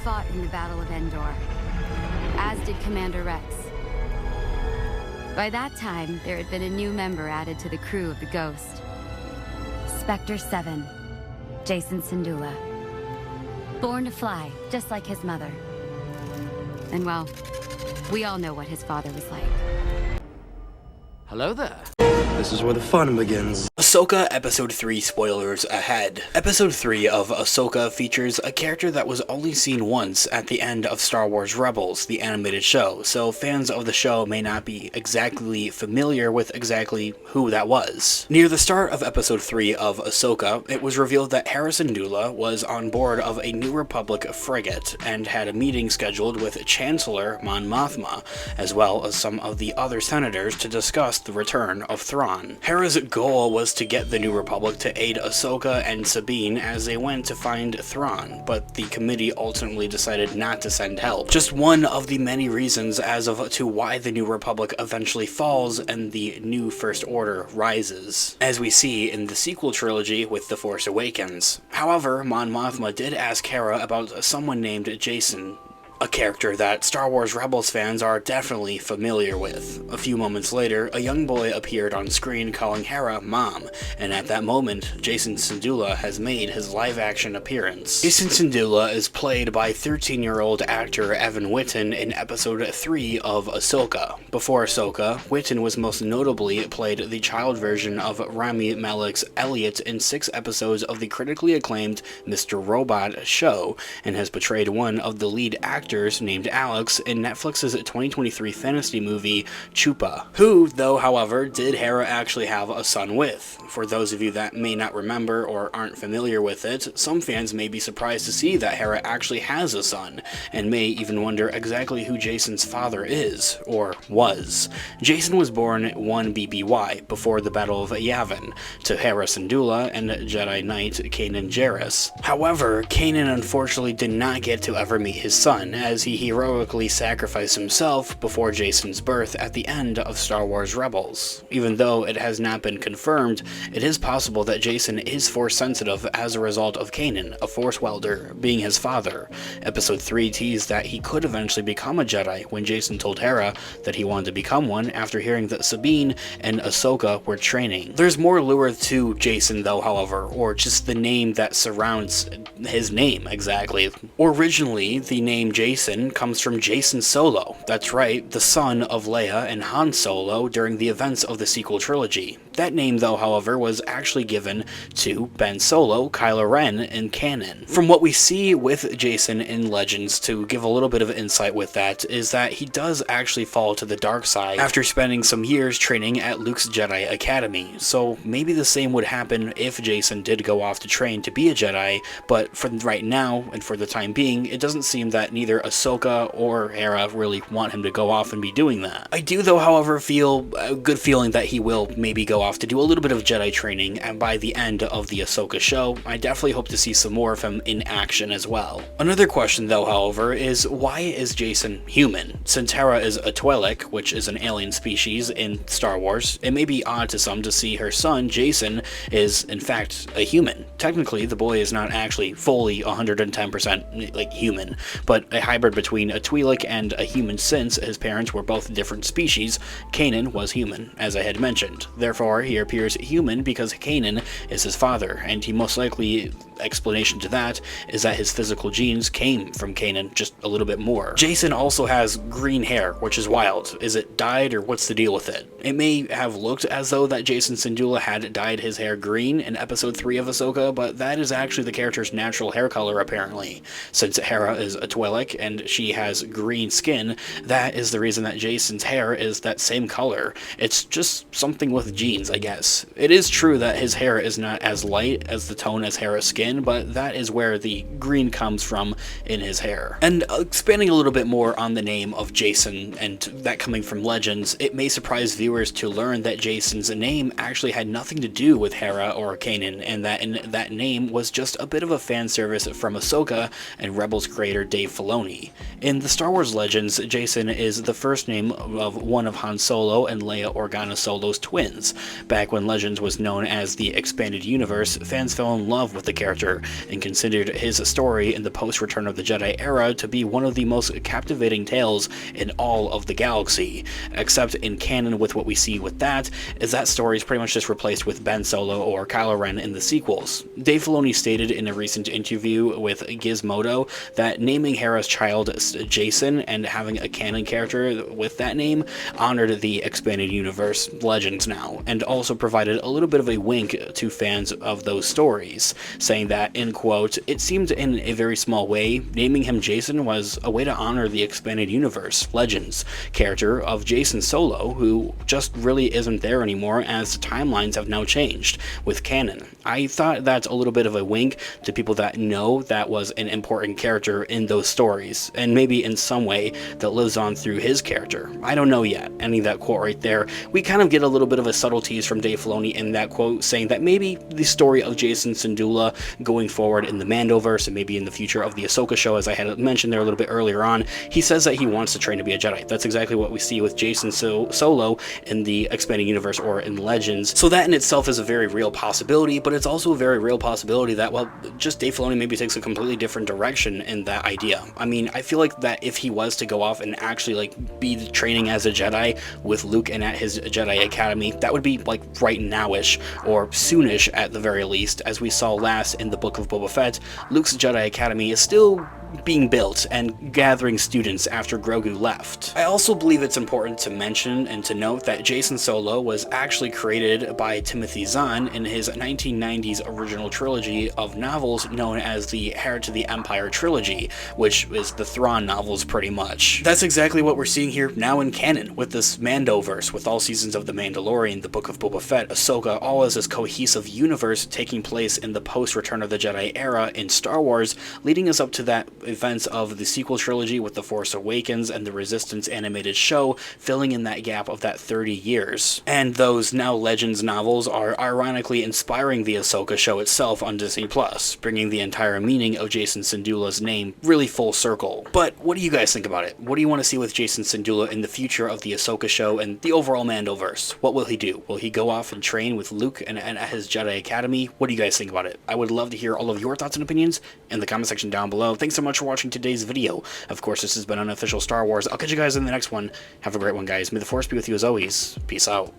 fought in the Battle of Endor, as did Commander Rex. By that time, there had been a new member added to the crew of the Ghost. Spectre 7, Jacen Syndulla. Born to fly, just like his mother. And well, we all know what his father was like. Hello there. This is where the fun begins. Ahsoka Episode 3 spoilers ahead. Episode 3 of Ahsoka features a character that was only seen once at the end of Star Wars Rebels, the animated show, so fans of the show may not be exactly familiar with exactly who that was. Near the start of Episode 3 of Ahsoka, it was revealed that Hera Syndulla was on board of a New Republic frigate and had a meeting scheduled with Chancellor Mon Mothma, as well as some of the other senators to discuss the return of Thrawn. Hera's goal was to get the New Republic to aid Ahsoka and Sabine as they went to find Thrawn, but the committee ultimately decided not to send help. Just one of the many reasons as to why the New Republic eventually falls and the New First Order rises, as we see in the sequel trilogy with The Force Awakens. However, Mon Mothma did ask Hera about someone named Jacen, a character that Star Wars Rebels fans are definitely familiar with. A few moments later, a young boy appeared on screen calling Hera Mom, and at that moment, Jacen Syndulla has made his live-action appearance. Jacen Syndulla is played by 13-year-old actor Evan Whitten in Episode 3 of Ahsoka. Before Ahsoka, Whitten was most notably played the child version of Rami Malek's Elliot in 6 episodes of the critically acclaimed Mr. Robot show, and has portrayed one of the lead actors named Alex in Netflix's 2023 fantasy movie Chupa, who, though, however, did Hera actually have a son with. For those of you that may not remember or aren't familiar with it, some fans may be surprised to see that Hera actually has a son, and may even wonder exactly who Jacen's father is, or was. Jacen was born 1 BBY, before the Battle of Yavin, to Hera Syndulla and Jedi Knight Kanan Jarrus. However, Kanan unfortunately did not get to ever meet his son, as he heroically sacrificed himself before Jacen's birth at the end of Star Wars Rebels. Even though it has not been confirmed, it is possible that Jacen is Force sensitive as a result of Kanan, a Force welder, being his father. Episode 3 teased that he could eventually become a Jedi when Jacen told Hera that he wanted to become one after hearing that Sabine and Ahsoka were training. There's more lure to Jacen though, however, or just the name that surrounds his name exactly. Originally, the name Jacen comes from Jacen Solo, that's right, the son of Leia and Han Solo during the events of the sequel trilogy. That name though, however, was actually given to Ben Solo, Kylo Ren, in canon. From what we see with Jacen in Legends, to give a little bit of insight with that, is that he does actually fall to the dark side after spending some years training at Luke's Jedi Academy, so maybe the same would happen if Jacen did go off to train to be a Jedi, but for right now, and for the time being, it doesn't seem that neither Ahsoka or Hera really want him to go off and be doing that. I do though, however, feel a good feeling that he will maybe go off to do a little bit of Jedi training, and by the end of the Ahsoka show, I definitely hope to see some more of him in action as well. Another question though, however, is why is Jacen human? Since Hera is a Twi'lek, which is an alien species in Star Wars, it may be odd to some to see her son, Jacen, is in fact a human. Technically, the boy is not actually fully 110% like human, but a hybrid between a Twi'lek and a human since his parents were both different species. Kanan was human, as I had mentioned. Therefore, he appears human because Kanan is his father, and he most likely explanation to that is that his physical genes came from Kanan just a little bit more. Jacen also has green hair, which is wild. Is it dyed or what's the deal with it? It may have looked as though that Jacen Syndulla had dyed his hair green in episode 3 of Ahsoka, but that is actually the character's natural hair color apparently. Since Hera is a Twi'lek and she has green skin, that is the reason that Jacen's hair is that same color. It's just something with genes, I guess. It is true that his hair is not as light as the tone as Hera's skin, but that is where the green comes from in his hair. And expanding a little bit more on the name of Jacen and that coming from Legends, it may surprise viewers to learn that Jacen's name actually had nothing to do with Hera or Kanan, and that name was just a bit of a fan service from Ahsoka and Rebels creator Dave Filoni. In the Star Wars Legends, Jacen is the first name of one of Han Solo and Leia Organa Solo's twins. Back when Legends was known as the Expanded Universe, fans fell in love with the character character, and considered his story in the post-Return of the Jedi era to be one of the most captivating tales in all of the galaxy. Except in canon, with what we see with that, is that story is pretty much just replaced with Ben Solo or Kylo Ren in the sequels. Dave Filoni stated in a recent interview with Gizmodo that naming Hera's child Jacen and having a canon character with that name honored the expanded universe Legends now, and also provided a little bit of a wink to fans of those stories, saying that, in quote, "It seemed in a very small way, naming him Jacen was a way to honor the expanded universe Legends character of Jacen Solo, who just really isn't there anymore as the timelines have now changed with canon." I thought that's a little bit of a wink to people that know that was an important character in those stories, and maybe in some way that lives on through his character. I don't know yet. Any of that quote right there, we kind of get a little bit of a subtleties from Dave Filoni in that quote, saying that maybe the story of Jacen Syndulla going forward in the Mandoverse and maybe in the future of the Ahsoka show, as I had mentioned there a little bit earlier on, he says that he wants to train to be a Jedi. That's exactly what we see with Jacen Solo in the expanded universe or in Legends. So that in itself is a very real possibility, but it's also a very real possibility that, well, just Dave Filoni maybe takes a completely different direction in that idea. I mean, I feel like that if he was to go off and actually like be training as a Jedi with Luke and at his Jedi Academy, that would be like right nowish or soonish at the very least. As we saw last in the Book of Boba Fett, Luke's Jedi Academy is still being built and gathering students after Grogu left. I also believe it's important to mention and to note that Jacen Solo was actually created by Timothy Zahn in his 1990s original trilogy of novels known as the Heir to the Empire trilogy, which is the Thrawn novels pretty much. That's exactly what we're seeing here now in canon with this Mandoverse, with all seasons of The Mandalorian, the Book of Boba Fett, Ahsoka, all as this cohesive universe taking place in the post-Return of the Jedi era in Star Wars, leading us up to that events of the sequel trilogy with The Force Awakens and the Resistance animated show, filling in that gap of that 30 years. And those now Legends novels are ironically inspiring the Ahsoka show itself on Disney Plus, bringing the entire meaning of Jacen Syndulla's name really full circle. But what do you guys think about it? What do you want to see with Jacen Syndulla in the future of the Ahsoka show and the overall Mandoverse? What will he do? Will he go off and train with Luke and at his Jedi Academy? What do you guys think about it? I would love to hear all of your thoughts and opinions in the comment section down below. Thanks so much for watching today's video. Of course, this has been Unofficial Star Wars. I'll catch you guys in the next one. Have a great one, guys. May the Force be with you as always. Peace out.